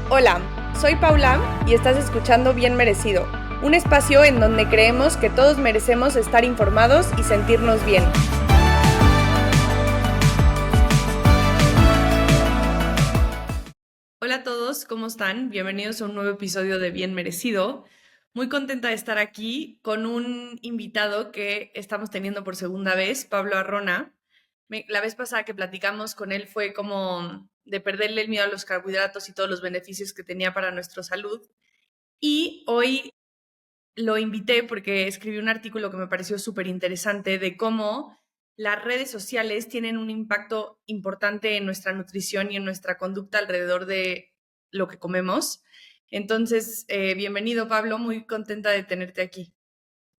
Hola, soy Paula y estás escuchando Bien Merecido, un espacio en donde creemos que todos merecemos estar informados y sentirnos bien. Hola a todos, ¿cómo están? Bienvenidos a un nuevo episodio de Bien Merecido. Muy contenta de estar aquí con un invitado que estamos teniendo por segunda vez, Pablo Arrona. La vez pasada que platicamos con él fue como de perderle el miedo a los carbohidratos y todos los beneficios que tenía para nuestra salud. Y hoy lo invité porque escribí un artículo que me pareció súper interesante de cómo las redes sociales tienen un impacto importante en nuestra nutrición y en nuestra conducta alrededor de lo que comemos. Entonces, bienvenido, Pablo, muy contenta de tenerte aquí.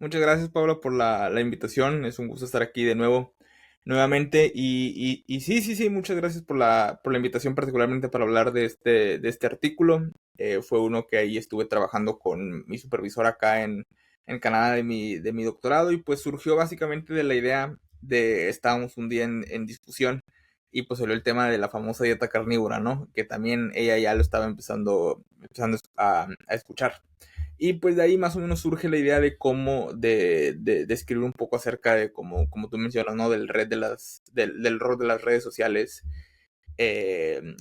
Muchas gracias, Pablo, por la invitación. Es un gusto estar aquí de nuevo, nuevamente. Y sí, muchas gracias por la invitación, particularmente para hablar de este artículo. Fue uno que ahí estuve trabajando con mi supervisor acá en Canadá de mi doctorado, y pues surgió básicamente de la idea estábamos un día en discusión y pues salió el tema de la famosa dieta carnívora, ¿no? Que también ella ya lo estaba empezando a escuchar. Y pues de ahí más o menos surge la idea de cómo, de escribir un poco acerca de, como tú mencionas, ¿no? Del rol de las redes sociales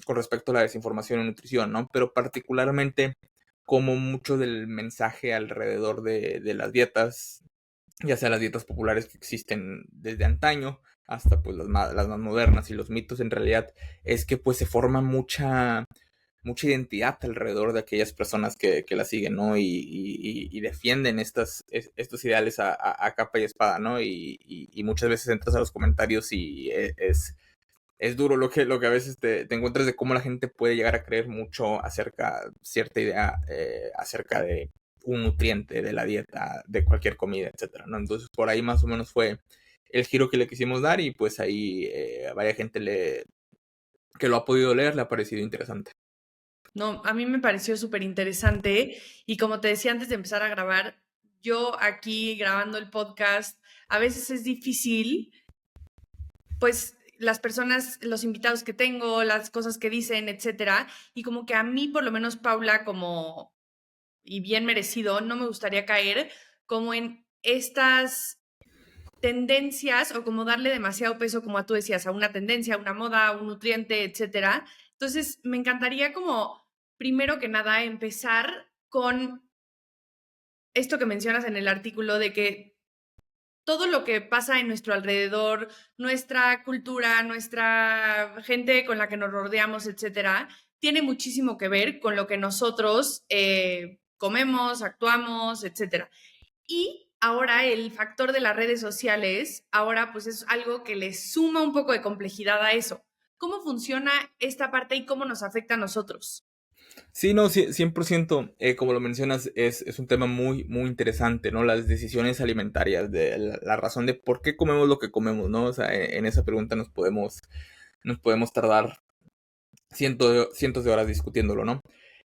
con respecto a la desinformación en nutrición, ¿no? Pero particularmente como mucho del mensaje alrededor de las dietas, ya sea las dietas populares que existen desde antaño hasta pues las más modernas, y los mitos en realidad es que pues se forma mucha identidad alrededor de aquellas personas que la siguen, ¿no? Y defienden estos ideales a capa y espada, ¿no? Y muchas veces entras a los comentarios y es duro lo que a veces te encuentras de cómo la gente puede llegar a creer mucho acerca cierta idea acerca de un nutriente de la dieta, de cualquier comida, etcétera, ¿no? Entonces por ahí más o menos fue el giro que le quisimos dar, y pues ahí a varias gente que lo ha podido leer le ha parecido interesante. No, a mí me pareció súper interesante y como te decía antes de empezar a grabar, yo aquí grabando el podcast, a veces es difícil pues las personas, los invitados que tengo, las cosas que dicen, etcétera, y como que a mí, por lo menos Paula, como, y bien merecido, no me gustaría caer como en estas tendencias o como darle demasiado peso, como tú decías, a una tendencia, a una moda, a un nutriente, etcétera. Entonces, me encantaría como, primero que nada, empezar con esto que mencionas en el artículo de que todo lo que pasa en nuestro alrededor, nuestra cultura, nuestra gente con la que nos rodeamos, etcétera, tiene muchísimo que ver con lo que nosotros comemos, actuamos, etcétera. Y ahora el factor de las redes sociales, ahora pues es algo que le suma un poco de complejidad a eso. ¿Cómo funciona esta parte y cómo nos afecta a nosotros? Sí, no, 100%, como lo mencionas, es un tema muy, muy interesante, ¿no? Las decisiones alimentarias, de la razón de por qué comemos lo que comemos, ¿no? O sea, en esa pregunta nos podemos tardar cientos de horas discutiéndolo, ¿no?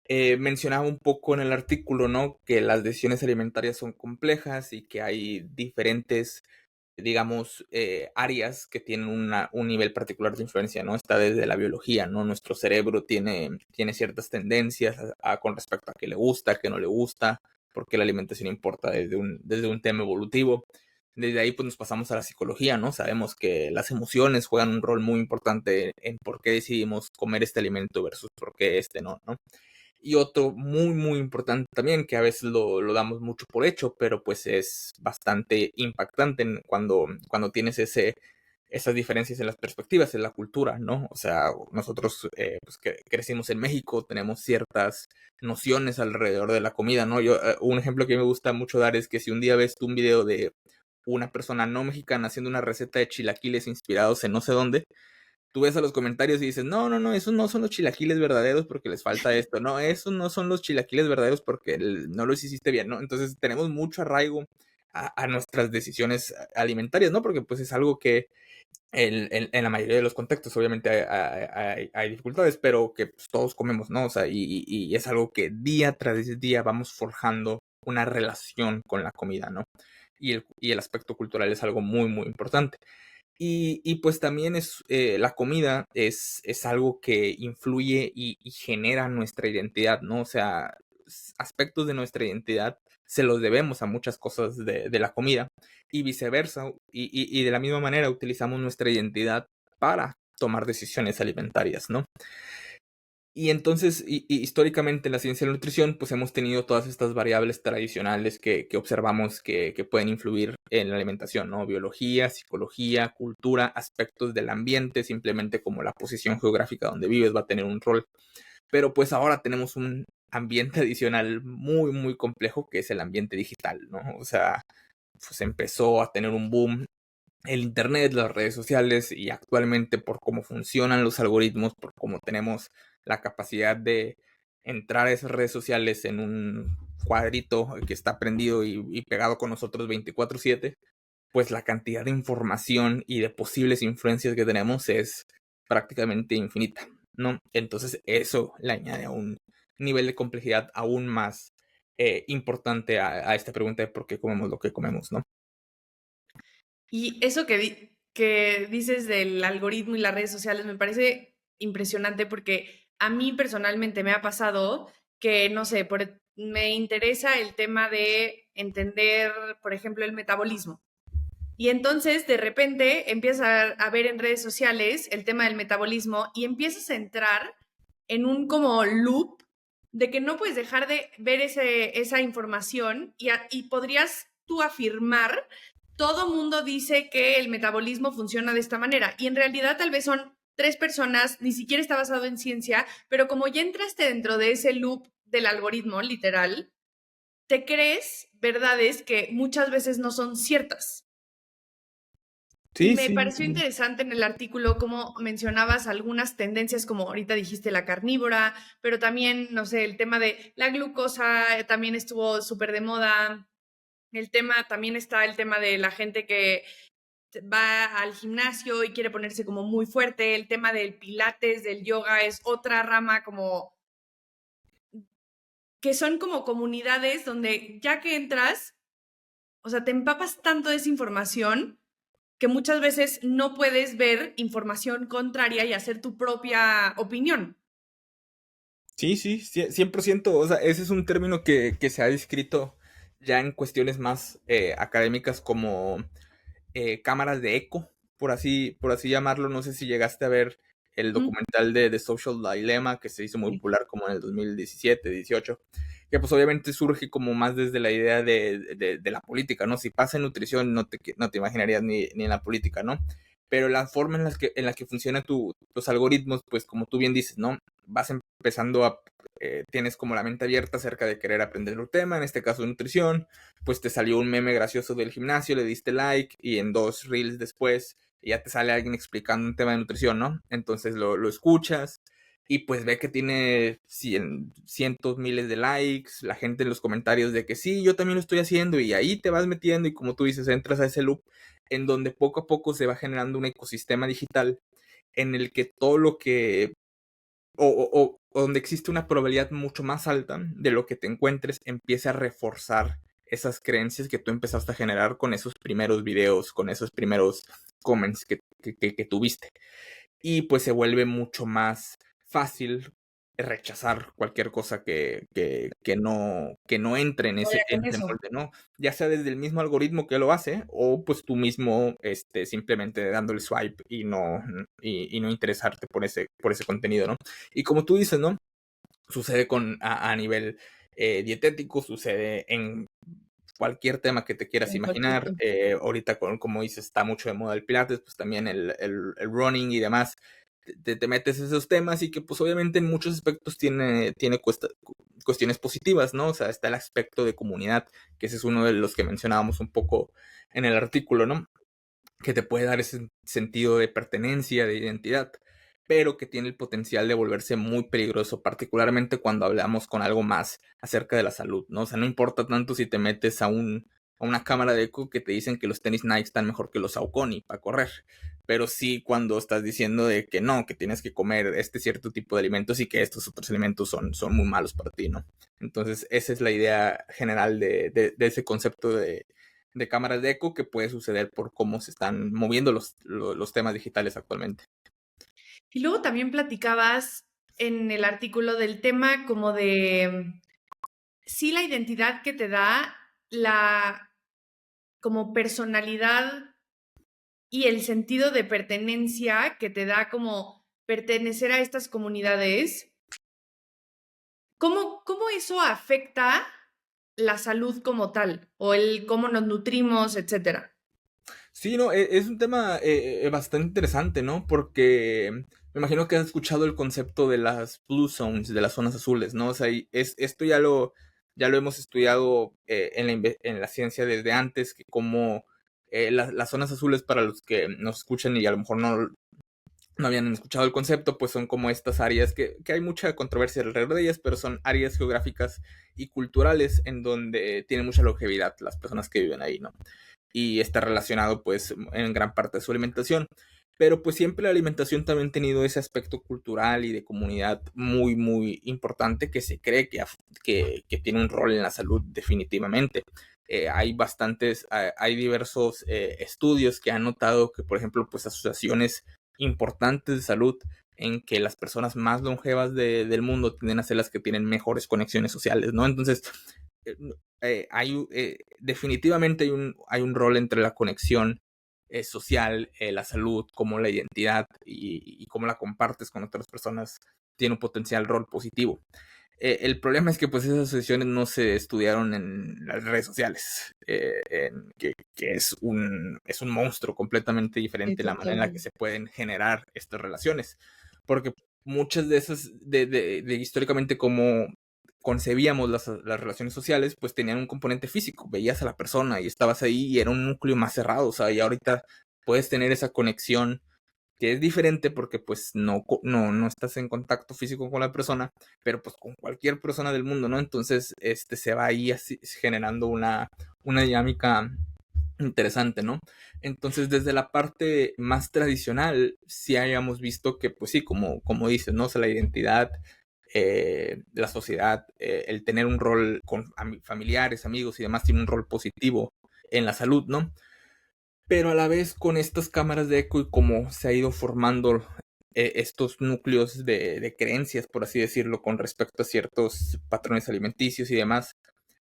Mencionaba un poco en el artículo, ¿no? Que las decisiones alimentarias son complejas y que hay diferentes, digamos, áreas que tienen un nivel particular de influencia, ¿no? Está desde la biología, ¿no? Nuestro cerebro tiene ciertas tendencias con respecto a qué le gusta, qué no le gusta, por qué la alimentación importa desde un tema evolutivo. Desde ahí pues nos pasamos a la psicología, ¿no? Sabemos que las emociones juegan un rol muy importante en por qué decidimos comer este alimento versus por qué este no, ¿no? Y otro muy, muy importante también, que a veces lo damos mucho por hecho, pero pues es bastante impactante cuando tienes esas diferencias en las perspectivas, en la cultura, ¿no? O sea, nosotros pues que crecimos en México, tenemos ciertas nociones alrededor de la comida, ¿no? Un ejemplo que me gusta mucho dar es que si un día ves tú un video de una persona no mexicana haciendo una receta de chilaquiles inspirados en no sé dónde, tú ves a los comentarios y dices, no, no, no, esos no son los chilaquiles verdaderos porque les falta esto, no, esos no son los chilaquiles verdaderos porque no los hiciste bien, ¿no? Entonces tenemos mucho arraigo a nuestras decisiones alimentarias, ¿no? Porque pues es algo que en la mayoría de los contextos obviamente hay dificultades, pero que pues, todos comemos, ¿no? O sea, y es algo que día tras día vamos forjando una relación con la comida, ¿no? Y el aspecto cultural es algo muy, muy importante. Y pues también la comida es algo que influye y genera nuestra identidad, ¿no? O sea, aspectos de nuestra identidad se los debemos a muchas cosas de la comida y viceversa. Y de la misma manera utilizamos nuestra identidad para tomar decisiones alimentarias, ¿no? Y entonces, históricamente en la ciencia de la nutrición, pues hemos tenido todas estas variables tradicionales que observamos que pueden influir en la alimentación, ¿no? Biología, psicología, cultura, aspectos del ambiente, simplemente como la posición geográfica donde vives va a tener un rol. Pero pues ahora tenemos un ambiente adicional muy, muy complejo que es el ambiente digital, ¿no? O sea, pues empezó a tener un boom el internet, las redes sociales y actualmente por cómo funcionan los algoritmos, por cómo tenemos la capacidad de entrar a esas redes sociales en un cuadrito que está prendido y pegado con nosotros 24/7, pues la cantidad de información y de posibles influencias que tenemos es prácticamente infinita, ¿no? Entonces eso le añade a un nivel de complejidad aún más importante a esta pregunta de por qué comemos lo que comemos, ¿no? Y eso que dices del algoritmo y las redes sociales me parece impresionante porque a mí personalmente me ha pasado que, no sé, me interesa el tema de entender, por ejemplo, el metabolismo. Y entonces, de repente, empiezas a ver en redes sociales el tema del metabolismo y empiezas a entrar en un como loop de que no puedes dejar de ver esa información y podrías tú afirmar, todo mundo dice que el metabolismo funciona de esta manera y en realidad tal vez son tres personas, ni siquiera está basado en ciencia, pero como ya entraste dentro de ese loop del algoritmo literal, te crees verdades que muchas veces no son ciertas. Y Sí, me sí, pareció interesante en el artículo cómo mencionabas algunas tendencias, como ahorita dijiste la carnívora, pero también, no sé, el tema de la glucosa también estuvo súper de moda. El tema, también está el tema de la gente que va al gimnasio y quiere ponerse como muy fuerte. El tema del pilates, del yoga, es otra rama como que son como comunidades donde ya que entras, o sea, te empapas tanto de esa información que muchas veces no puedes ver información contraria y hacer tu propia opinión. sí, sí, 100%. O sea, ese es un término que se ha descrito ya en cuestiones más académicas como cámaras de eco, por así llamarlo. No sé si llegaste a ver el Ujú. documental de The Social Dilemma, que se hizo muy Sí. popular como en el 2017, 18, que pues obviamente surge como más desde la idea de la política, ¿no? Si pasa en nutrición, no te imaginarías ni en la política, ¿no? Pero la forma en la que funcionan tus algoritmos, pues como tú bien dices, ¿no? Vas empezando tienes como la mente abierta acerca de querer aprender un tema, en este caso nutrición, pues te salió un meme gracioso del gimnasio, le diste like y en 2 reels después ya te sale alguien explicando un tema de nutrición, ¿no? Entonces lo escuchas y pues ve que tiene cientos, miles de likes, la gente en los comentarios de que sí, yo también lo estoy haciendo y ahí te vas metiendo y como tú dices, entras a ese loop en donde poco a poco se va generando un ecosistema digital en el que todo lo que o donde existe una probabilidad mucho más alta de lo que te encuentres empiece a reforzar esas creencias que tú empezaste a generar con esos primeros videos, con esos primeros comments que tuviste. Y pues se vuelve mucho más fácil rechazar cualquier cosa que no entre en ese, Vaya en con ese eso. molde, ¿no? Ya sea desde el mismo algoritmo que lo hace, o pues tú mismo simplemente dándole swipe y no interesarte por ese contenido, ¿no? Y como tú dices, ¿no? Sucede a nivel dietético, sucede en cualquier tema que te quieras En cualquier imaginar. tema. Ahorita, como dices, está mucho de moda el pilates, pues también el running y demás. Te metes esos temas y que pues obviamente en muchos aspectos tiene cuestiones positivas, ¿no? O sea, está el aspecto de comunidad, que ese es uno de los que mencionábamos un poco en el artículo, ¿no? Que te puede dar ese sentido de pertenencia, de identidad, pero que tiene el potencial de volverse muy peligroso, particularmente cuando hablamos con algo más acerca de la salud, ¿no? O sea, no importa tanto si te metes a una cámara de eco que te dicen que los tenis Nike están mejor que los Saucony para correr, pero sí cuando estás diciendo de que no, que tienes que comer este cierto tipo de alimentos y que estos otros alimentos son muy malos para ti, ¿no? Entonces, esa es la idea general de ese concepto de cámaras de eco que puede suceder por cómo se están moviendo los temas digitales actualmente. Y luego también platicabas en el artículo del tema como de, sí, la identidad que te da la como personalidad y el sentido de pertenencia que te da como pertenecer a estas comunidades. ¿Cómo eso afecta la salud como tal? O el cómo nos nutrimos, etcétera. Sí, no, es un tema bastante interesante, ¿no? Porque me imagino que has escuchado el concepto de las blue zones, de las zonas azules, ¿no? O sea, esto ya lo hemos estudiado en la ciencia desde antes, que como las zonas azules, para los que nos escuchan y a lo mejor no habían escuchado el concepto, pues son como estas áreas que hay mucha controversia alrededor de ellas, pero son áreas geográficas y culturales en donde tienen mucha longevidad las personas que viven ahí, ¿no? Y está relacionado pues en gran parte de su alimentación. Pero pues siempre la alimentación también ha tenido ese aspecto cultural y de comunidad muy, muy importante que se cree que tiene un rol en la salud definitivamente. Hay diversos estudios que han notado que, por ejemplo, pues asociaciones importantes de salud en que las personas más longevas del mundo tienden a ser las que tienen mejores conexiones sociales, ¿no? Entonces, definitivamente hay un rol entre la conexión social, la salud, como la identidad y cómo la compartes con otras personas, tiene un potencial rol positivo. El problema es que pues esas asociaciones no se estudiaron en las redes sociales, que es un monstruo completamente Sí, diferente la manera en la que totalmente. se pueden generar estas relaciones, porque muchas de esas, históricamente como concebíamos las relaciones sociales, pues tenían un componente físico, veías a la persona y estabas ahí y era un núcleo más cerrado, o sea, y ahorita puedes tener esa conexión que es diferente porque pues no estás en contacto físico con la persona, pero pues con cualquier persona del mundo, ¿no? Entonces, se va ahí así, generando una dinámica interesante, ¿no? Entonces, desde la parte más tradicional, sí hayamos visto que, pues sí, como dices, ¿no? O sea, la identidad de la sociedad, el tener un rol con familiares, amigos y demás, tiene un rol positivo en la salud, ¿no? Pero a la vez con estas cámaras de eco y cómo se ha ido formando estos núcleos de creencias, por así decirlo, con respecto a ciertos patrones alimenticios y demás,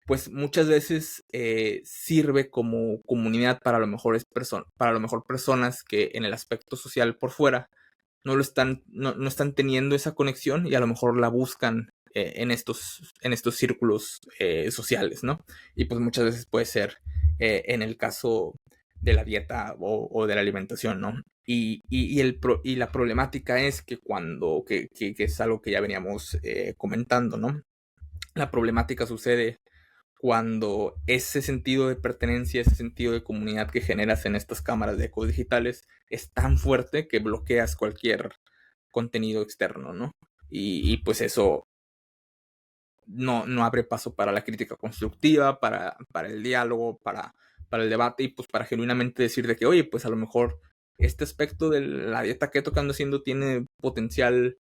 pues muchas veces sirve como comunidad para para lo mejor personas que en el aspecto social por fuera no están teniendo esa conexión y a lo mejor la buscan en estos círculos sociales, ¿no? Y pues muchas veces puede ser en el caso de la dieta o de la alimentación, ¿no? Y la problemática es que que es algo que ya veníamos comentando, ¿no? La problemática sucede cuando ese sentido de pertenencia, ese sentido de comunidad que generas en estas cámaras de eco digitales es tan fuerte que bloqueas cualquier contenido externo, ¿no? Pues eso no abre paso para la crítica constructiva, para el diálogo, para el debate y pues para genuinamente decir de que, oye, pues a lo mejor este aspecto de la dieta keto que ando haciendo tiene potencial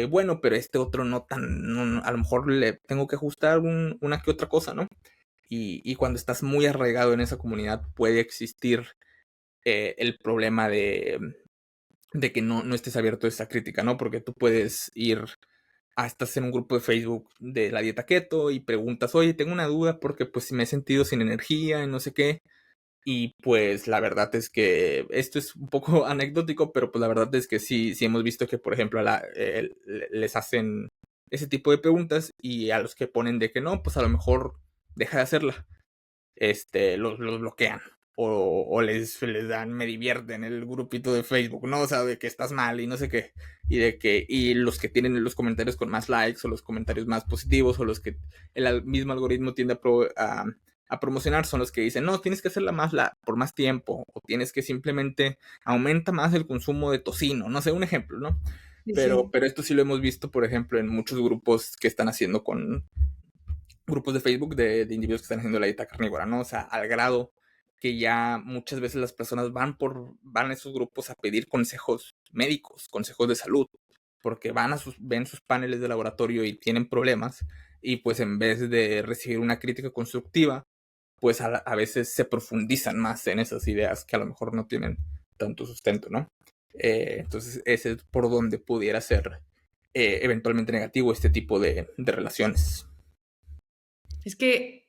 bueno, pero este otro no tan, a lo mejor le tengo que ajustar una que otra cosa, ¿no? Y cuando estás muy arraigado en esa comunidad puede existir el problema de que no estés abierto a esa crítica, ¿no? Porque tú puedes ir estás en un grupo de Facebook de la dieta keto y preguntas, oye, tengo una duda porque pues me he sentido sin energía y no sé qué. Y pues la verdad es que esto es un poco anecdótico, pero pues la verdad es que sí hemos visto que, por ejemplo, les hacen ese tipo de preguntas y a los que ponen de que no, pues a lo mejor deja de hacerla, los bloquean. O les dan me divierten el grupito de Facebook, ¿no? O sea, de que estás mal y no sé qué. Y los que tienen los comentarios con más likes o los comentarios más positivos o los que el mismo algoritmo tiende a promocionar son los que dicen, no, tienes que hacerla por más tiempo o tienes que simplemente aumenta más el consumo de tocino, no sé, un ejemplo, ¿no? Sí, Pero sí. esto sí lo hemos visto, por ejemplo, en muchos grupos que están haciendo con grupos de Facebook de individuos que están haciendo la dieta carnívora, ¿no? O sea, al grado que ya muchas veces las personas van a esos grupos a pedir consejos médicos, consejos de salud, porque ven sus paneles de laboratorio y tienen problemas, y pues en vez de recibir una crítica constructiva, pues a veces se profundizan más en esas ideas que a lo mejor no tienen tanto sustento, ¿no? Entonces ese es por donde pudiera ser eventualmente negativo este tipo de relaciones. Es que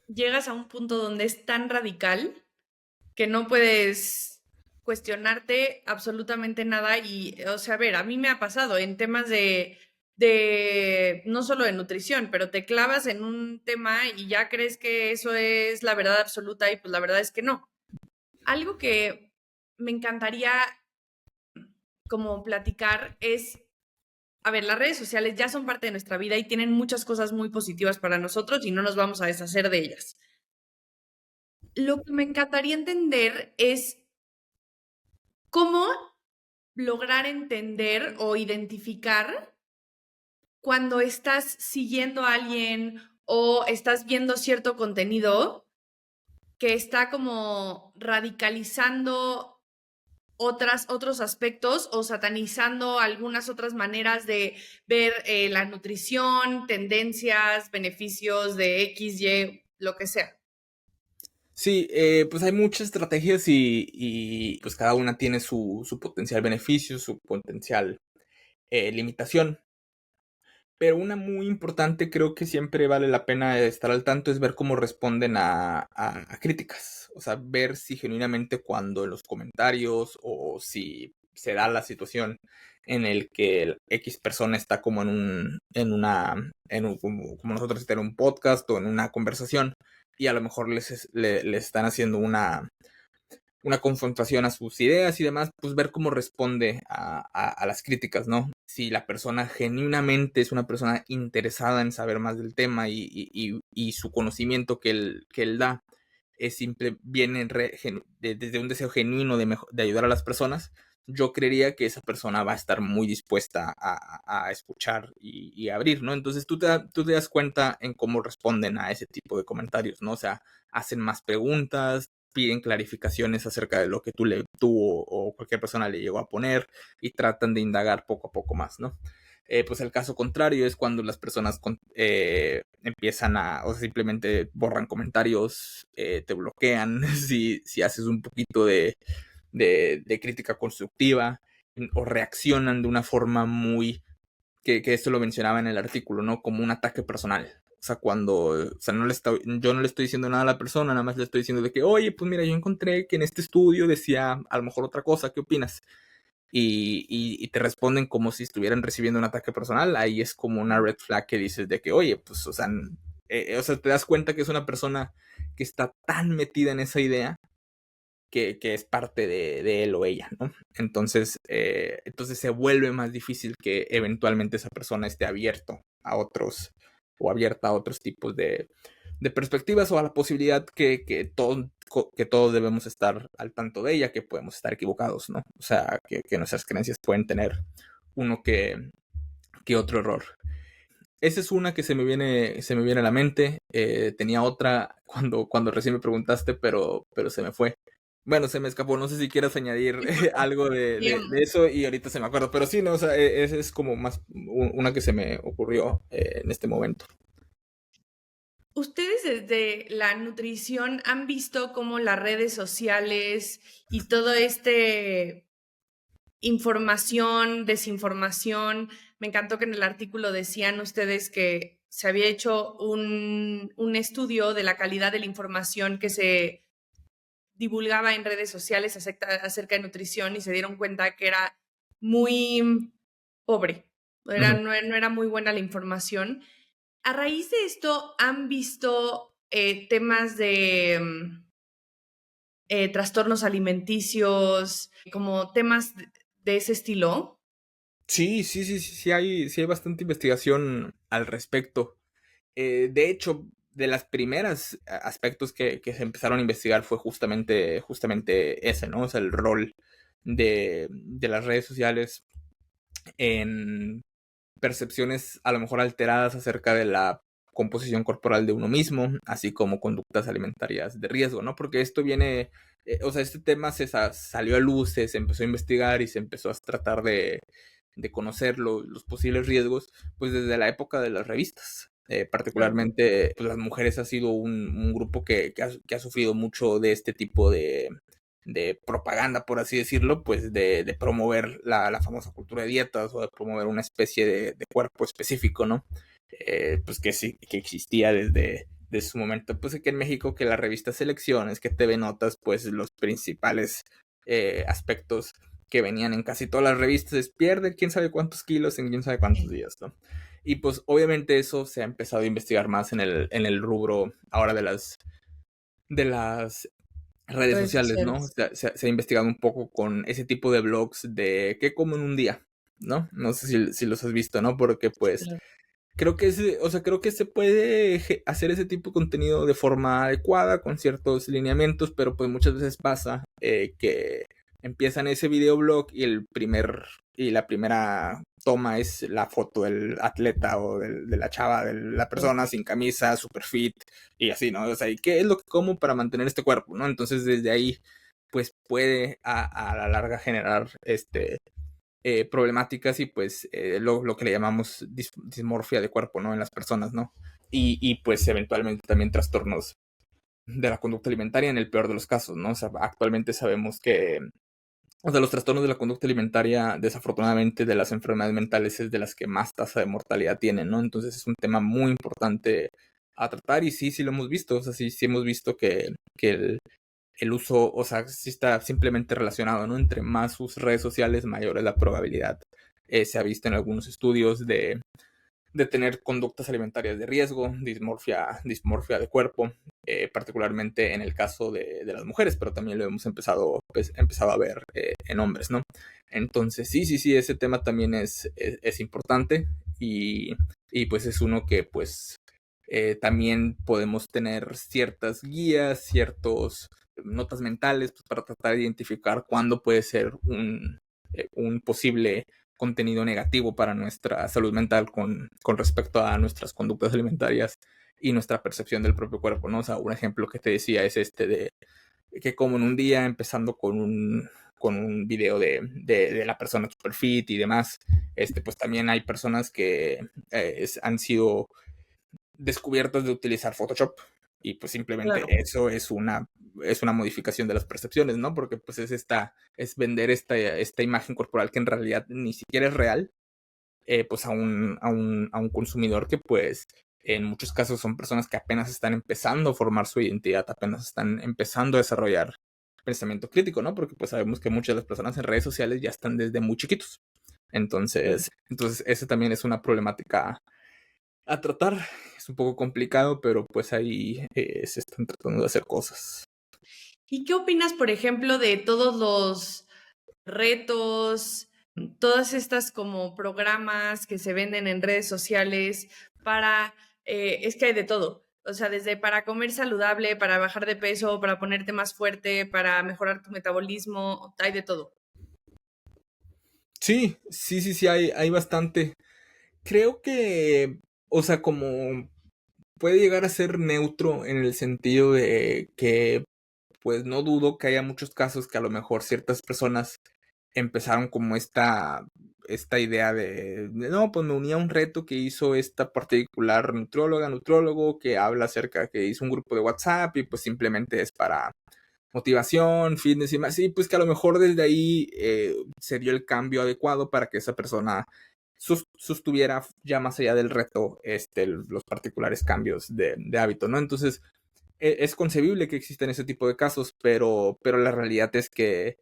llegas a un punto donde es tan radical que no puedes cuestionarte absolutamente nada y, o sea, a ver, a mí me ha pasado en temas no solo de nutrición, pero te clavas en un tema y ya crees que eso es la verdad absoluta y pues la verdad es que no. Algo que me encantaría como platicar es, a ver, las redes sociales ya son parte de nuestra vida y tienen muchas cosas muy positivas para nosotros y no nos vamos a deshacer de ellas. Lo que me encantaría entender es cómo lograr entender o identificar cuando estás siguiendo a alguien o estás viendo cierto contenido que está como radicalizando otros aspectos o satanizando algunas otras maneras de ver la nutrición, tendencias, beneficios de X, Y, lo que sea. Sí, pues hay muchas estrategias y pues cada una tiene su potencial beneficio, su potencial limitación. Pero una muy importante, creo que siempre vale la pena estar al tanto, es ver cómo responden a críticas. O sea, ver si genuinamente cuando en los comentarios o si se da la situación en el que el X persona está como como nosotros en un podcast o en una conversación y a lo mejor le están haciendo una confrontación a sus ideas y demás, pues ver cómo responde a las críticas, ¿no? Si la persona genuinamente es una persona interesada en saber más del tema y su conocimiento que él da es simple, viene desde un deseo genuino de ayudar a las personas, yo creería que esa persona va a estar muy dispuesta a escuchar y abrir, ¿no? Entonces tú te das cuenta en cómo responden a ese tipo de comentarios, ¿no? O sea, hacen más preguntas, piden clarificaciones acerca de lo que tú o cualquier persona le llegó a poner y tratan de indagar poco a poco más, ¿no? Pues el caso contrario es cuando las personas empiezan o sea, simplemente borran comentarios, te bloquean, si haces un poquito de crítica constructiva o reaccionan de una forma que esto lo mencionaba en el artículo, ¿no? Como un ataque personal. O sea, o sea, yo no le estoy diciendo nada a la persona, nada más le estoy diciendo de que, oye, pues mira, yo encontré que en este estudio decía a lo mejor otra cosa, ¿qué opinas? Y te responden como si estuvieran recibiendo un ataque personal, ahí es como una red flag que dices de que, oye, pues, o sea, te das cuenta que es una persona que está tan metida en esa idea que es parte de él o ella, ¿no? Entonces se vuelve más difícil que eventualmente esa persona esté abierto a otros o abierta a otros tipos de perspectivas o a la posibilidad que todos debemos estar al tanto de ella, que podemos estar equivocados, ¿no? O sea, que nuestras creencias pueden tener uno que otro error. Esa es una que se me viene a la mente. Tenía otra cuando recién me preguntaste, pero se me fue. Bueno, se me escapó. No sé si quieras añadir No importa. algo de eso y ahorita se me acuerdo. Pero sí, no, o sea, esa es como más una que se me ocurrió en este momento. ¿Ustedes desde la nutrición han visto cómo las redes sociales y todo este información, desinformación? Me encantó que en el artículo decían ustedes que se había hecho un estudio de la calidad de la información que se divulgaba en redes sociales acerca de nutrición y se dieron cuenta que era muy pobre, Ujú. no era muy buena la información. A raíz de esto, ¿han visto temas de trastornos alimenticios, como temas de ese estilo? Sí, hay bastante investigación al respecto. De hecho, de las primeras aspectos que se empezaron a investigar fue justamente ese, ¿no? O sea, el rol de las redes sociales en percepciones a lo mejor alteradas acerca de la composición corporal de uno mismo, así como conductas alimentarias de riesgo, ¿no? Porque esto viene, o sea, este tema salió a luz, se empezó a investigar y se empezó a tratar de conocer los posibles riesgos, pues desde la época de las revistas. Claro. Particularmente, pues, las mujeres ha sido un grupo que ha sufrido mucho de este tipo de propaganda, por así decirlo, pues de promover la famosa cultura de dietas o de promover una especie de cuerpo específico, ¿no? Pues que sí, que existía desde su momento. Pues aquí en México, que la revista Selecciones, que TV Notas, pues los principales aspectos que venían en casi todas las revistas es pierde quién sabe cuántos kilos en quién sabe cuántos días, ¿no? Y pues obviamente eso se ha empezado a investigar más en el rubro ahora de las redes Redes sociales, ¿no? sociales. Se ha investigado un poco con ese tipo de blogs de qué como en un día, ¿no? No sé si los has visto, ¿no? Porque Sí, pues claro. creo que se puede hacer ese tipo de contenido de forma adecuada, con ciertos lineamientos, pero pues muchas veces pasa que empiezan ese videoblog y la primera toma es la foto del atleta o de la chava, de la persona sin camisa, super fit y así, ¿no? O sea, ¿y qué es lo que como para mantener este cuerpo, ¿no? Entonces desde ahí pues puede a la larga generar problemáticas y pues lo que le llamamos dismorfia de cuerpo, ¿no? En las personas, ¿no? Y pues eventualmente también trastornos de la conducta alimentaria en el peor de los casos, ¿no? O sea, actualmente sabemos que, o sea, los trastornos de la conducta alimentaria, desafortunadamente, de las enfermedades mentales es de las que más tasa de mortalidad tienen, ¿no? Entonces es un tema muy importante a tratar y sí, sí lo hemos visto, o sea, sí, sí hemos visto que el uso, o sea, sí está simplemente relacionado, ¿no? Entre más sus redes sociales, mayor es la probabilidad. Se ha visto en algunos estudios de tener conductas alimentarias de riesgo, dismorfia de cuerpo, particularmente en el caso de las mujeres, pero también lo hemos empezado a ver en hombres, ¿no? Entonces, sí, sí, sí, ese tema también es importante y, y pues es uno que pues también podemos tener ciertas guías, ciertos notas mentales pues, para tratar de identificar cuándo puede ser un posible contenido negativo para nuestra salud mental con respecto a nuestras conductas alimentarias y nuestra percepción del propio cuerpo, ¿no? O sea, un ejemplo que te decía es este de que como en un día empezando con un video de la persona super fit y demás, pues también hay personas que han sido descubiertas de utilizar Photoshop y pues simplemente Claro. eso es una modificación de las percepciones, ¿no? Porque pues es vender esta imagen corporal que en realidad ni siquiera es real, pues a un consumidor que pues en muchos casos son personas que apenas están empezando a formar su identidad, apenas están empezando a desarrollar pensamiento crítico, ¿no? Porque pues sabemos que muchas de las personas en redes sociales ya están desde muy chiquitos. Entonces esa también es una problemática a tratar. Es un poco complicado, pero pues ahí se están tratando de hacer cosas. ¿Y qué opinas, por ejemplo, de todos los retos, todas estas como programas que se venden en redes sociales para, es que hay de todo, o sea, desde para comer saludable, para bajar de peso, para ponerte más fuerte, para mejorar tu metabolismo, hay de todo. Sí, sí, sí, sí, hay bastante. Creo que, o sea, como puede llegar a ser neutro en el sentido de que, pues no dudo que haya muchos casos que a lo mejor ciertas personas empezaron como esta idea no, pues me uní a un reto que hizo esta particular nutrólogo, que habla acerca, que hizo un grupo de WhatsApp y pues simplemente es para motivación, fitness y más. Sí, pues que a lo mejor desde ahí se dio el cambio adecuado para que esa persona sostuviera ya más allá del reto los particulares cambios de hábito, ¿no? Entonces, es concebible que existan ese tipo de casos, pero la realidad es que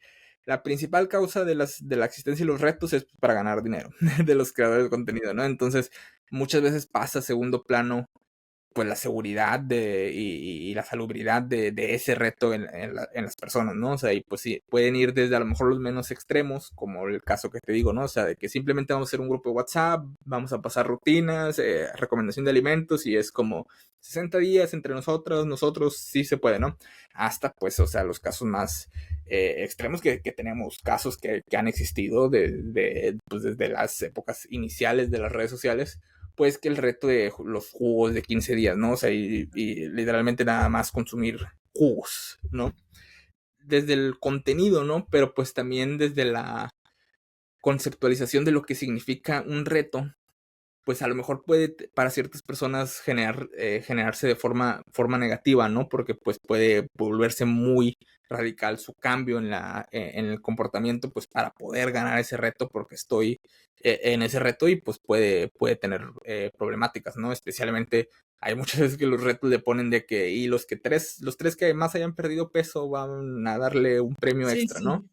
la principal causa de la existencia y los retos es para ganar dinero de los creadores de contenido, ¿no? Entonces, muchas veces pasa a segundo plano pues la seguridad y la salubridad de ese reto en las personas, ¿no? O sea, y pues sí, pueden ir desde a lo mejor los menos extremos, como el caso que te digo, ¿no? O sea, de que simplemente vamos a hacer un grupo de WhatsApp, vamos a pasar rutinas, recomendación de alimentos y es como 60 días entre nosotros sí se puede, ¿no? Hasta pues, o sea, los casos más extremos que tenemos, casos que han existido pues, desde las épocas iniciales de las redes sociales, pues que el reto de los jugos de 15 días, ¿no? O sea, y literalmente nada más consumir jugos, ¿no? Desde el contenido, ¿no? Pero pues también desde la conceptualización de lo que significa un reto, pues a lo mejor puede para ciertas personas generarse de forma negativa, ¿no? Porque pues puede volverse muy radical su cambio en el comportamiento, pues para poder ganar ese reto, porque estoy en ese reto y pues puede tener problemáticas, ¿no? Especialmente hay muchas veces que los retos le ponen de que, y los tres que más hayan perdido peso van a darle un premio Sí, extra, ¿no? sí.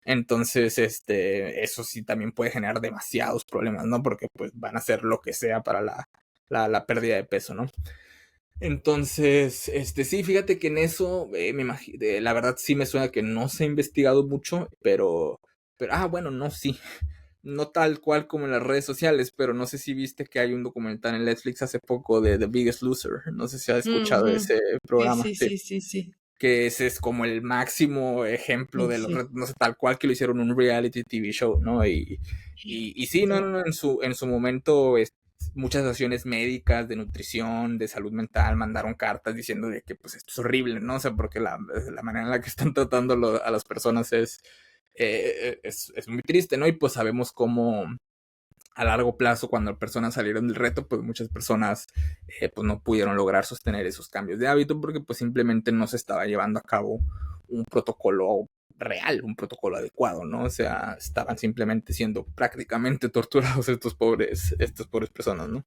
Entonces, eso sí también puede generar demasiados problemas, ¿no? Porque pues van a hacer lo que sea para la pérdida de peso, ¿no? Entonces, sí, fíjate que en eso, me imagino, la verdad sí me suena que no se ha investigado mucho, bueno, no, sí, no tal cual como en las redes sociales, pero no sé si viste que hay un documental en Netflix hace poco de The Biggest Loser, no sé si has escuchado Ujú. ese Sí, programa, sí, sí, sí, sí, sí. que ese es como el máximo ejemplo Sí, de los sí. retos, no sé, tal cual que lo hicieron un reality TV show, ¿no? Y sí, no, Sí. no, no, en su momento muchas asociaciones médicas de nutrición, de salud mental, mandaron cartas diciendo de que pues esto es horrible, ¿no? O sea, porque la manera en la que están tratando a las personas es muy triste, ¿no? Y pues sabemos cómo a largo plazo, cuando personas salieron del reto, pues muchas personas pues no pudieron lograr sostener esos cambios de hábito porque pues simplemente no se estaba llevando a cabo un protocolo real, un protocolo adecuado, ¿no? O sea, estaban simplemente siendo prácticamente torturados estas pobres personas, ¿no?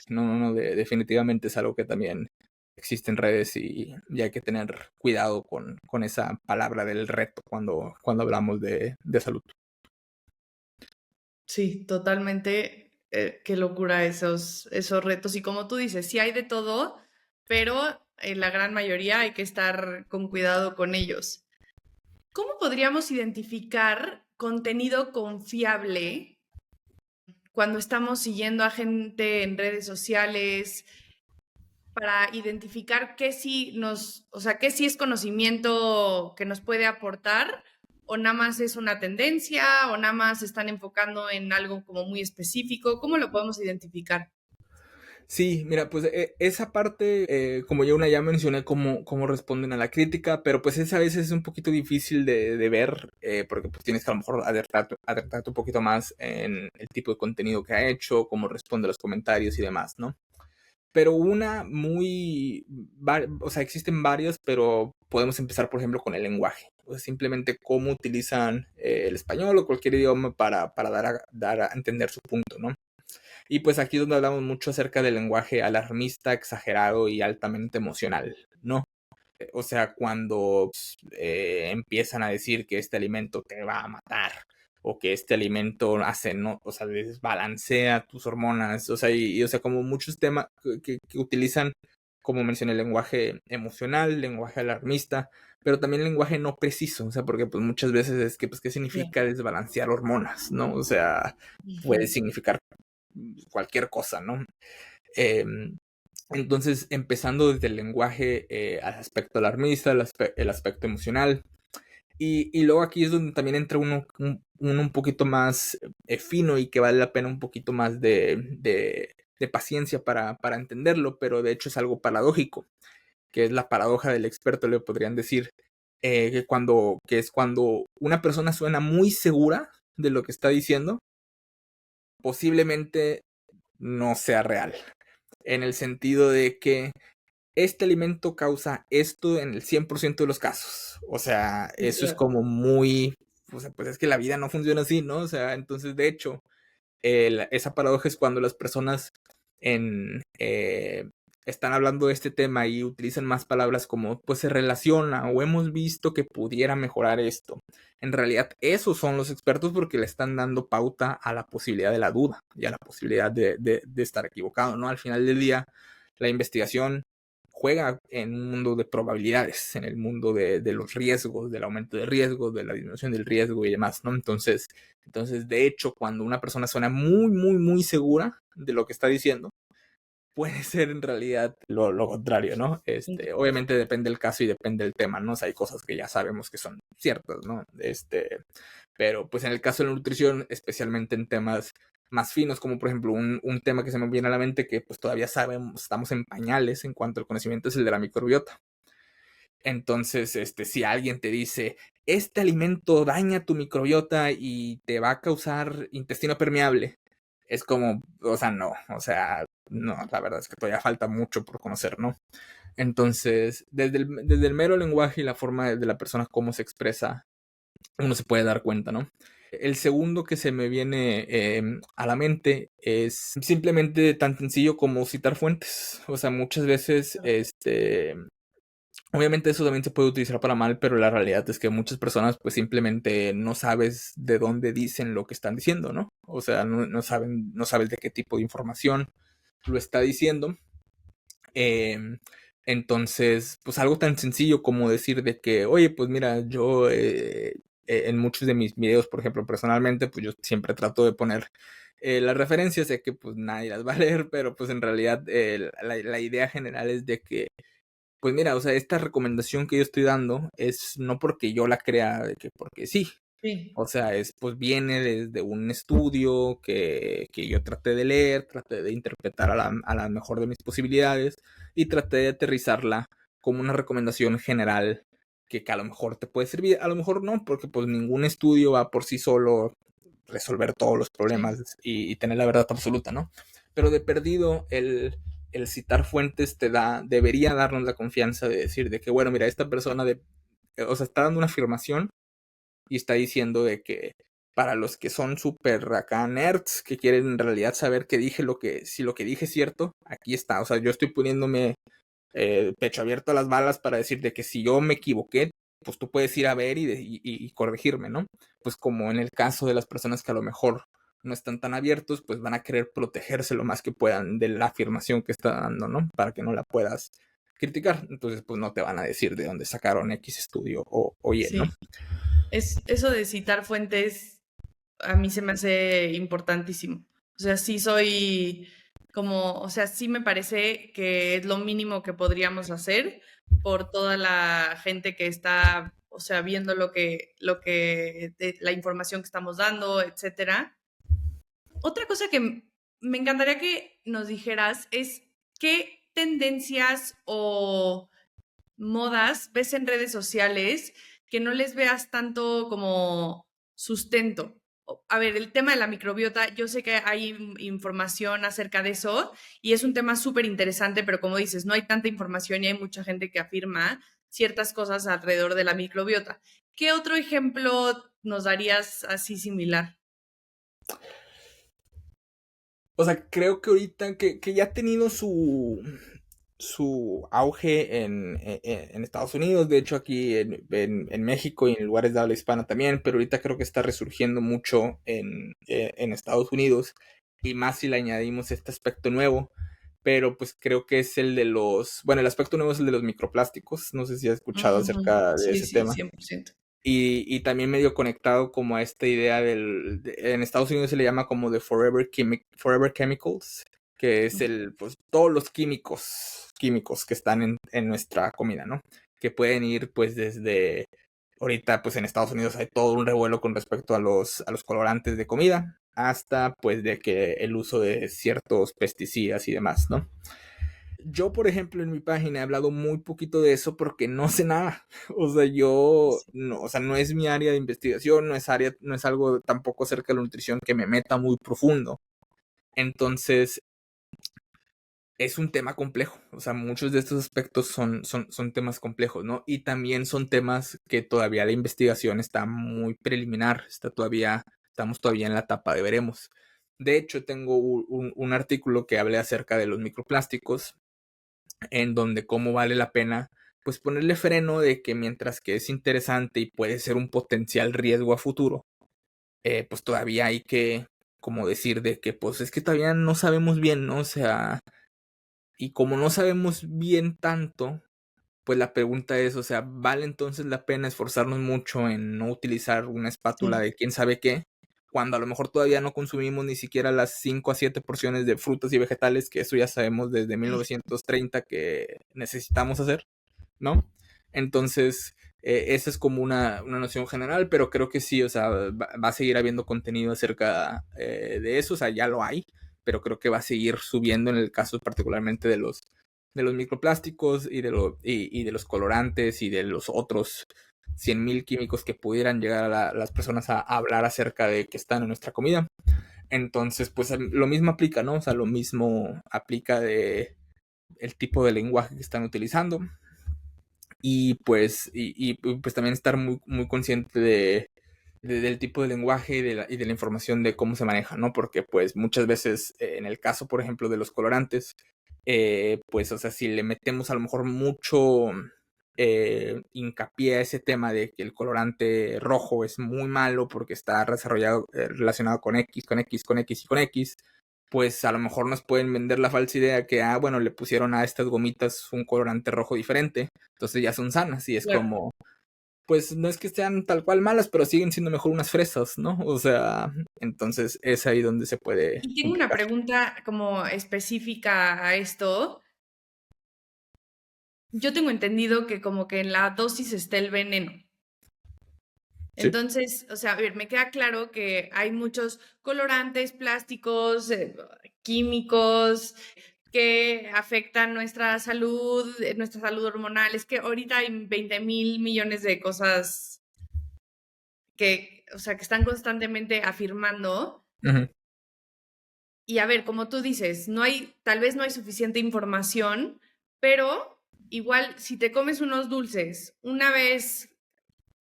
No, no, no, definitivamente es algo que también existe en redes y hay que tener cuidado con esa palabra del reto cuando hablamos de salud. Sí, totalmente. Qué locura esos retos. Y como tú dices, sí hay de todo, pero en la gran mayoría hay que estar con cuidado con ellos. ¿Cómo podríamos identificar contenido confiable cuando estamos siguiendo a gente en redes sociales para identificar qué sí o sea, qué sí es conocimiento que nos puede aportar o nada más es una tendencia o nada más se están enfocando en algo como muy específico? ¿Cómo lo podemos identificar? Sí, mira, pues esa parte, como ya mencioné, cómo responden a la crítica, pero pues esa a veces es un poquito difícil de ver, porque pues tienes que a lo mejor adentrarte un poquito más en el tipo de contenido que ha hecho, cómo responde a los comentarios y demás, ¿no? Pero o sea, existen varias, pero podemos empezar, por ejemplo, con el lenguaje. O sea, simplemente cómo utilizan el español o cualquier idioma para dar a entender su punto, ¿no? Y pues aquí es donde hablamos mucho acerca del lenguaje alarmista, exagerado y altamente emocional, ¿no? O sea, cuando empiezan a decir que este alimento te va a matar o que este alimento hace, ¿no? O sea, desbalancea tus hormonas, o sea, o sea, como muchos temas que utilizan, como mencioné, el lenguaje emocional, lenguaje alarmista, pero también lenguaje no preciso, o sea, porque pues muchas veces es que, pues, ¿qué Sí. significa desbalancear hormonas, ¿no? O sea, puede Ujú. significar cualquier cosa, ¿no? Eh, entonces, empezando desde el lenguaje al aspecto alarmista, el aspecto emocional, y luego aquí es donde también entra uno un poquito más fino y que vale la pena un poquito más de paciencia para entenderlo, pero de hecho es algo paradójico, que es la paradoja del experto, le podrían decir, que es cuando una persona suena muy segura de lo que está diciendo, posiblemente no sea real, en el sentido de que este alimento causa esto en el 100% de los casos. O sea, Sí, eso es claro. como muy, o sea, pues es que la vida no funciona así, ¿no? O sea, entonces, de hecho, esa paradoja es cuando las personas en, están hablando de este tema y utilizan más palabras como, pues se relaciona o hemos visto que pudiera mejorar esto. En realidad, esos son los expertos porque le están dando pauta a la posibilidad de la duda y a la posibilidad de estar equivocado, ¿no? Al final del día, la investigación juega en un mundo de probabilidades, en el mundo de los riesgos, del aumento de riesgos, de la disminución del riesgo y demás, ¿no? Entonces, de hecho, cuando una persona suena muy, muy, muy segura de lo que está diciendo, puede ser en realidad lo contrario, ¿no? Obviamente depende del caso y depende del tema, ¿no? O sea, hay cosas que ya sabemos que son ciertas, ¿no? Pero pues en el caso de la nutrición, especialmente en temas más finos, como por ejemplo un tema que se me viene a la mente que pues todavía sabemos, estamos en pañales en cuanto al conocimiento, es el de la microbiota. Entonces, si alguien te dice, este alimento daña tu microbiota y te va a causar intestino permeable, es como, o sea, no, o sea, no, la verdad es que todavía falta mucho por conocer, ¿no? Entonces, desde el mero lenguaje y la forma de la persona cómo se expresa, uno se puede dar cuenta, ¿no? El segundo que se me viene a la mente es simplemente tan sencillo como citar fuentes. O sea, muchas veces, obviamente eso también se puede utilizar para mal, pero la realidad es que muchas personas pues simplemente no sabes de dónde dicen lo que están diciendo, ¿no? O sea, no sabes de qué tipo de información lo está diciendo. Eh, entonces, pues algo tan sencillo como decir de que, oye, pues mira, yo en muchos de mis videos, por ejemplo, personalmente, pues yo siempre trato de poner las referencias, sé que pues nadie las va a leer, pero pues en realidad la idea general es de que, pues mira, o sea, esta recomendación que yo estoy dando es no porque yo la crea, de que porque sí, Sí, o sea, pues viene desde un estudio que yo traté de leer, traté de interpretar a la mejor de mis posibilidades y traté de aterrizarla como una recomendación general que a lo mejor te puede servir, a lo mejor no, porque pues ningún estudio va por sí solo resolver todos los sí, problemas y tener la verdad absoluta, ¿no? Pero de perdido, el citar fuentes debería darnos la confianza de decir de que, bueno, mira, esta persona o sea, está dando una afirmación y está diciendo de que para los que son súper acá nerds, que quieren en realidad saber que dije si lo que dije es cierto, aquí está. O sea, yo estoy poniéndome pecho abierto a las balas para decir de que si yo me equivoqué, pues tú puedes ir a ver y corregirme, ¿no? Pues como en el caso de las personas que a lo mejor no están tan abiertos, pues van a querer protegerse lo más que puedan de la afirmación que está dando, ¿no? Para que no la puedas criticar. Entonces, pues no te van a decir de dónde sacaron X estudio o Y, ¿no? sí. Eso de citar fuentes a mí se me hace importantísimo. O sea, sí soy como, o sea, sí me parece que es lo mínimo que podríamos hacer por toda la gente que está, o sea, viendo la información que estamos dando, etcétera. Otra cosa que me encantaría que nos dijeras es qué tendencias o modas ves en redes sociales que no les veas tanto como sustento. A ver, el tema de la microbiota, yo sé que hay información acerca de eso y es un tema súper interesante, pero como dices, no hay tanta información y hay mucha gente que afirma ciertas cosas alrededor de la microbiota. ¿Qué otro ejemplo nos darías así similar? O sea, creo que ahorita que ya ha tenido su auge en Estados Unidos, de hecho aquí en México y en lugares de habla hispana también, pero ahorita creo que está resurgiendo mucho en Estados Unidos y más si le añadimos este aspecto nuevo, pero pues creo que es bueno, el aspecto nuevo es el de los microplásticos, no sé si has escuchado Ujú. acerca de Sí, ese sí, tema. 100%. Y también medio conectado como a esta idea en Estados Unidos se le llama como de Forever Chemicals, que es pues todos los químicos que están en nuestra comida, ¿no? Que pueden ir pues desde, ahorita pues en Estados Unidos hay todo un revuelo con respecto a los colorantes de comida, hasta pues de que el uso de ciertos pesticidas y demás, ¿no? Yo, por ejemplo, en mi página he hablado muy poquito de eso porque no sé nada. O sea, no, o sea, no es mi área de investigación, no es algo tampoco acerca de la nutrición que me meta muy profundo. Entonces, es un tema complejo. O sea, muchos de estos aspectos son temas complejos, ¿no? Y también son temas que todavía la investigación está muy preliminar, estamos todavía en la etapa de veremos. De hecho, tengo un artículo que hablé acerca de los microplásticos en donde cómo vale la pena pues ponerle freno de que mientras que es interesante y puede ser un potencial riesgo a futuro, pues todavía hay que como decir de que pues es que todavía no sabemos bien, ¿no? O sea, y como no sabemos bien tanto, pues la pregunta es, o sea, ¿vale entonces la pena esforzarnos mucho en no utilizar una espátula Sí, de quién sabe qué? Cuando a lo mejor todavía no consumimos ni siquiera las 5 a 7 porciones de frutas y vegetales, que eso ya sabemos desde 1930 que necesitamos hacer, ¿no? Entonces, esa es como una noción general, pero creo que sí, o sea, va a seguir habiendo contenido acerca de eso, o sea, ya lo hay, pero creo que va a seguir subiendo en el caso particularmente de los microplásticos y de los colorantes y de los otros 100,000 químicos que pudieran llegar a las personas a hablar acerca de que están en nuestra comida. Entonces, pues lo mismo aplica, ¿no? O sea, lo mismo aplica de el tipo de lenguaje que están utilizando. Y pues, pues también estar muy, muy consciente del tipo de lenguaje y de la información de cómo se maneja, ¿no? Porque pues muchas veces, en el caso, por ejemplo, de los colorantes, pues, o sea, si le metemos a lo mejor mucho hincapié a ese tema de que el colorante rojo es muy malo porque está desarrollado, relacionado con X, con X, con X y con X, pues a lo mejor nos pueden vender la falsa idea que, bueno, le pusieron a estas gomitas un colorante rojo diferente, entonces ya son sanas y es Claro. como, pues no es que sean tal cual malas, pero siguen siendo mejor unas fresas, ¿no? O sea, entonces es ahí donde se puede Y tengo una complicar. pregunta como específica a esto. Yo tengo entendido que como que en la dosis está el veneno. Sí. Entonces, o sea, a ver, me queda claro que hay muchos colorantes, plásticos, químicos que afectan nuestra salud hormonal. Es que ahorita hay 20,000 millones de cosas que, o sea, que están constantemente afirmando. Ujú. Y a ver, como tú dices, tal vez no hay suficiente información, pero igual si te comes unos dulces una vez,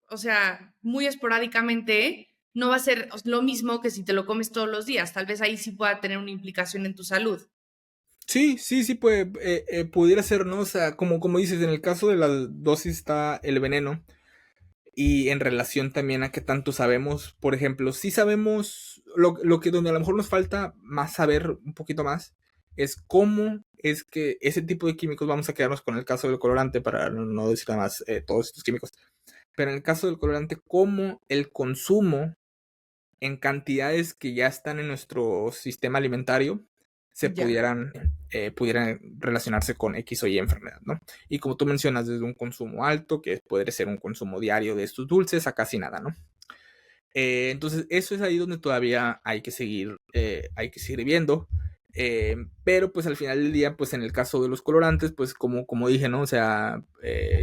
o sea, muy esporádicamente, no va a ser lo mismo que si te lo comes todos los días. Tal vez ahí sí pueda tener una implicación en tu salud. Sí, sí, sí, pues pudiera ser, ¿no? O sea, como dices, en el caso de la dosis está el veneno y en relación también a qué tanto sabemos, por ejemplo, sí sabemos lo que donde a lo mejor nos falta más saber un poquito más es cómo es que ese tipo de químicos, vamos a quedarnos con el caso del colorante para no decir nada más todos estos químicos, pero en el caso del colorante, cómo el consumo en cantidades que ya están en nuestro sistema alimentario se Ya. pudieran relacionarse con X o Y enfermedad, ¿no? Y como tú mencionas, desde un consumo alto, que puede ser un consumo diario de estos dulces, a casi nada, ¿no? Entonces, eso es ahí donde todavía hay que seguir viendo. Pero pues al final del día, pues en el caso de los colorantes, pues como dije, ¿no? O sea,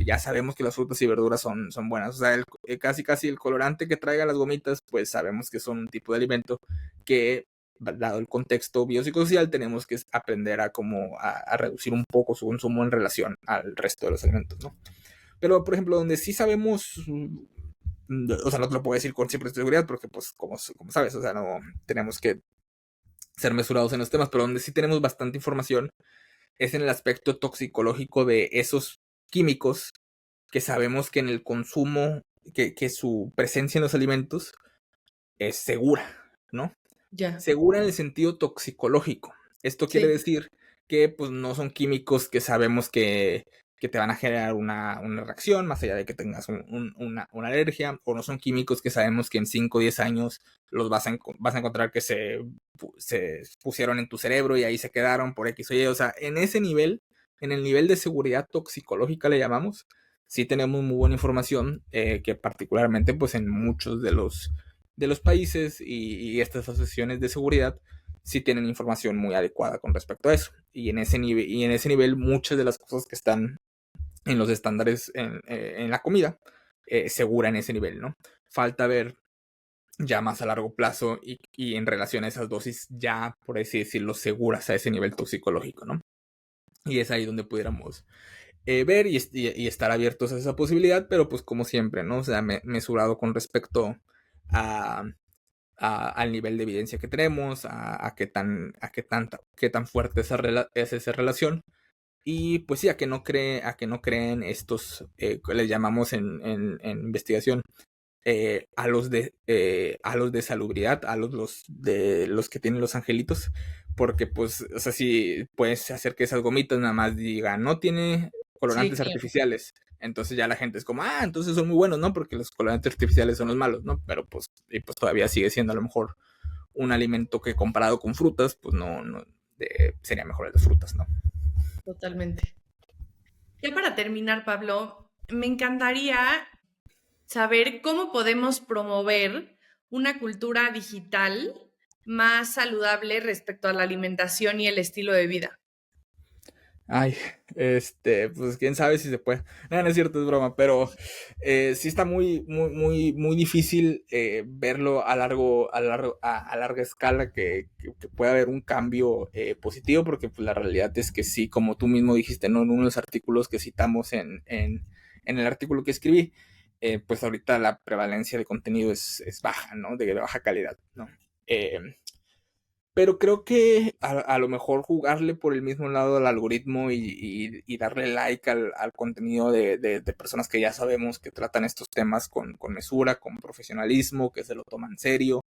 ya sabemos que las frutas y verduras son buenas. O sea, casi el colorante que traiga las gomitas, pues sabemos que son un tipo de alimento que, dado el contexto biopsicosocial, tenemos que aprender a reducir un poco su consumo en relación al resto de los alimentos, ¿no? Pero, por ejemplo, donde sí sabemos, o sea, no te lo puedo decir con siempre seguridad porque, pues, como sabes, o sea, no tenemos que ser mesurados en los temas, pero donde sí tenemos bastante información es en el aspecto toxicológico de esos químicos que sabemos que en el consumo, que su presencia en los alimentos es segura, ¿no? Ya. Segura en el sentido toxicológico. Esto quiere Sí. decir que pues no son químicos que sabemos que te van a generar una reacción, más allá de que tengas una alergia, o no son químicos que sabemos que en 5 o 10 años los vas a encontrar que se pusieron en tu cerebro y ahí se quedaron por X o Y. O sea, en ese nivel, en el nivel de seguridad toxicológica le llamamos, sí tenemos muy buena información, que particularmente pues en muchos de los países y estas asociaciones de seguridad sí tienen información muy adecuada con respecto a eso. Y en ese nivel muchas de las cosas que están en los estándares en la comida, segura en ese nivel, ¿no? Falta ver ya más a largo plazo y en relación a esas dosis ya, por así decirlo, seguras a ese nivel toxicológico, ¿no? Y es ahí donde pudiéramos ver y estar abiertos a esa posibilidad, pero pues como siempre, ¿no? O sea, mesurado con respecto a, al nivel de evidencia que tenemos, qué tan fuerte es esa relación. Y pues sí, a que no creen estos, que les llamamos en investigación, a los de salubridad, de los que tienen los angelitos, porque pues, o sea, si puedes hacer que esas gomitas nada más digan, no tiene Sí, colorantes claro. artificiales, entonces ya la gente es como, entonces son muy buenos, ¿no? Porque los colorantes artificiales son los malos, ¿no? Pero pues, y pues todavía sigue siendo a lo mejor un alimento que comparado con frutas, pues no sería mejor el de frutas, ¿no? Totalmente. Ya para terminar, Pablo, me encantaría saber cómo podemos promover una cultura digital más saludable respecto a la alimentación y el estilo de vida. Ay, pues quién sabe si se puede. No, no es cierto, es broma, pero sí está muy, muy, muy, muy difícil verlo a larga escala que pueda haber un cambio positivo, porque pues la realidad es que sí, como tú mismo dijiste, ¿no? En uno de los artículos que citamos en el artículo que escribí, pues ahorita la prevalencia de contenido es baja, ¿no? De baja calidad, ¿no? Eh, pero creo que a lo mejor jugarle por el mismo lado al algoritmo y darle like al contenido de personas que ya sabemos que tratan estos temas con mesura, con profesionalismo, que se lo toman en serio,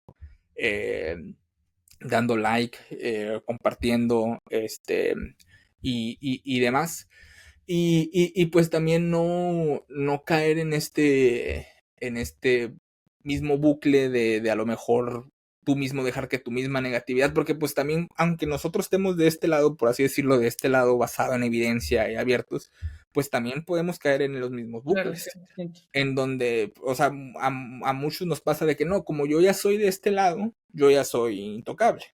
eh, dando like, compartiendo, y demás. Y pues también no caer en este mismo bucle de a lo mejor tú mismo dejar que tu misma negatividad, porque pues también, aunque nosotros estemos de este lado, por así decirlo, de este lado basado en evidencia y abiertos, pues también podemos caer en los mismos Claro, bucles, 100%. en donde, o sea, a muchos nos pasa de que no, como yo ya soy de este lado, yo ya soy intocable.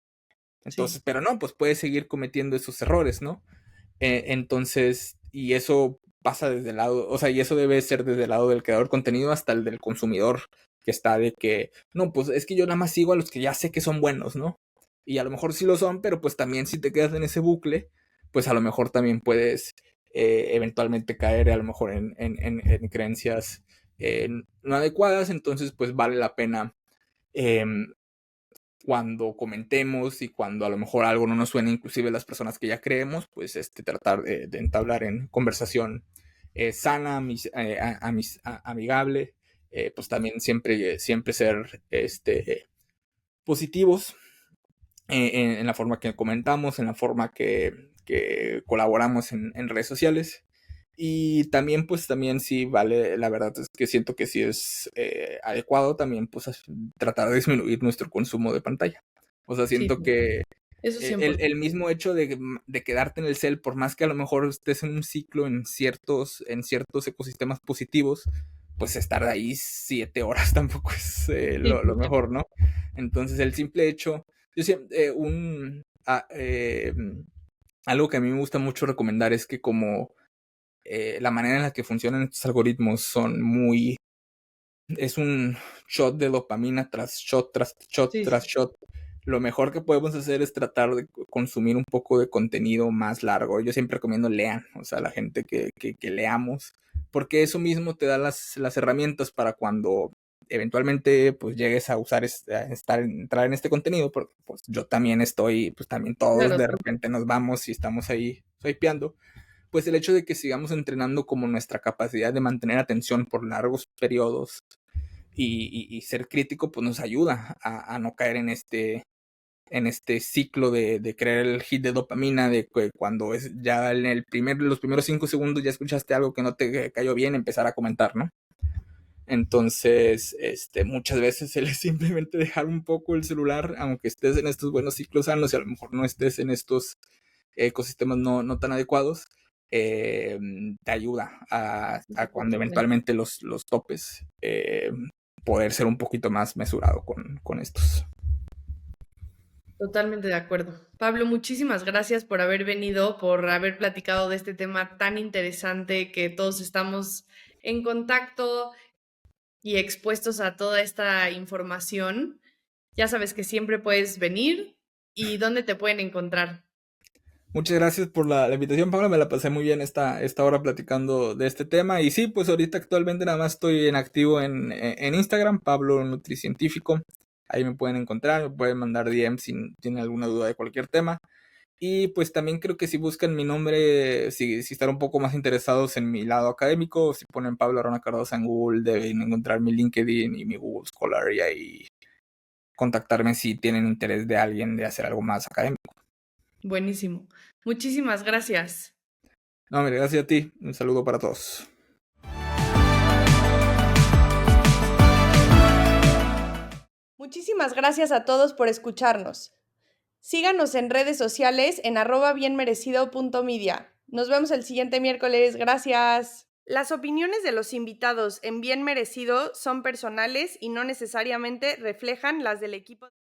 Sí, Entonces, pero no, pues puedes seguir cometiendo esos errores, ¿no? Entonces, y eso pasa desde el lado, o sea, y eso debe ser desde el lado del creador de contenido hasta el del consumidor, que está de que, no, pues es que yo nada más sigo a los que ya sé que son buenos, ¿no? Y a lo mejor sí lo son, pero pues también si te quedas en ese bucle, pues a lo mejor también puedes eventualmente caer a lo mejor en creencias no adecuadas, entonces pues vale la pena eh, cuando comentemos y cuando a lo mejor algo no nos suene, inclusive las personas que ya creemos, pues tratar de entablar en conversación sana, amigable, pues también siempre ser positivos en la forma que comentamos, en la forma que colaboramos en redes sociales. Y también, pues también sí vale, la verdad es que siento que sí es adecuado también, pues tratar de disminuir nuestro consumo de pantalla. O sea, sí, siento que eso el 100%. mismo hecho de quedarte en el cel, por más que a lo mejor estés en un ciclo en ciertos ecosistemas positivos, pues estar ahí 7 horas tampoco es Sí, lo mejor, ¿no? Entonces, el simple hecho, yo siempre, algo que a mí me gusta mucho recomendar es que como la manera en la que funcionan estos algoritmos es un shot de dopamina tras shot, tras shot, sí, tras sí. shot. Lo mejor que podemos hacer es tratar de consumir un poco de contenido más largo. Yo siempre recomiendo lean, o sea, la gente que leamos, porque eso mismo te da las herramientas para cuando eventualmente pues llegues a usar entrar en este contenido, porque pues yo también estoy, pues también todos Claro, de sí. repente nos vamos y estamos ahí swipeando, pues el hecho de que sigamos entrenando como nuestra capacidad de mantener atención por largos periodos y ser crítico, pues nos ayuda a no caer en este ciclo de crear el hit de dopamina, de que cuando es ya en los primeros 5 segundos ya escuchaste algo que no te cayó bien, empezar a comentar, ¿no? Entonces, muchas veces él es simplemente dejar un poco el celular, aunque estés en estos buenos ciclos sanos y a lo mejor no estés en estos ecosistemas no tan adecuados, eh, te ayuda a cuando Totalmente. eventualmente los topes, poder ser un poquito más mesurado con estos. Totalmente de acuerdo. Pablo, muchísimas gracias por haber venido, por haber platicado de este tema tan interesante que todos estamos en contacto y expuestos a toda esta información. Ya sabes que siempre puedes venir y dónde te pueden encontrar. Muchas gracias por la invitación, Pablo. Me la pasé muy bien esta hora platicando de este tema. Y sí, pues ahorita actualmente nada más estoy en activo en Instagram, Pablo Nutricientífico. Ahí me pueden encontrar, me pueden mandar DM si tienen alguna duda de cualquier tema. Y pues también creo que si buscan mi nombre, si están un poco más interesados en mi lado académico, si ponen Pablo Arona Cardosa en Google, deben encontrar mi LinkedIn y mi Google Scholar y ahí contactarme si tienen interés de alguien de hacer algo más académico. Buenísimo. Muchísimas gracias. No, mire, gracias a ti. Un saludo para todos. Muchísimas gracias a todos por escucharnos. Síganos en redes sociales en @bienmerecido.media. Nos vemos el siguiente miércoles. Gracias. Las opiniones de los invitados en Bien Merecido son personales y no necesariamente reflejan las del equipo.